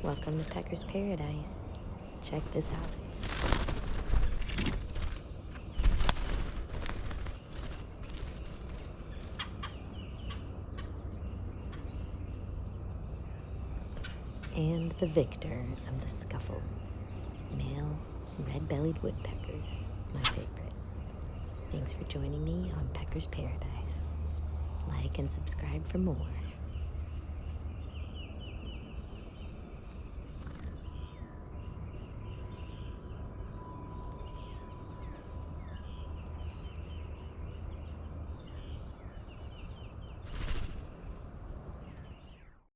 Welcome to Pecker's Paradise. Check this out. And the victor of the scuffle. Male red-bellied woodpeckers, my favorite. Thanks for joining me on Pecker's Paradise. Like and subscribe for more.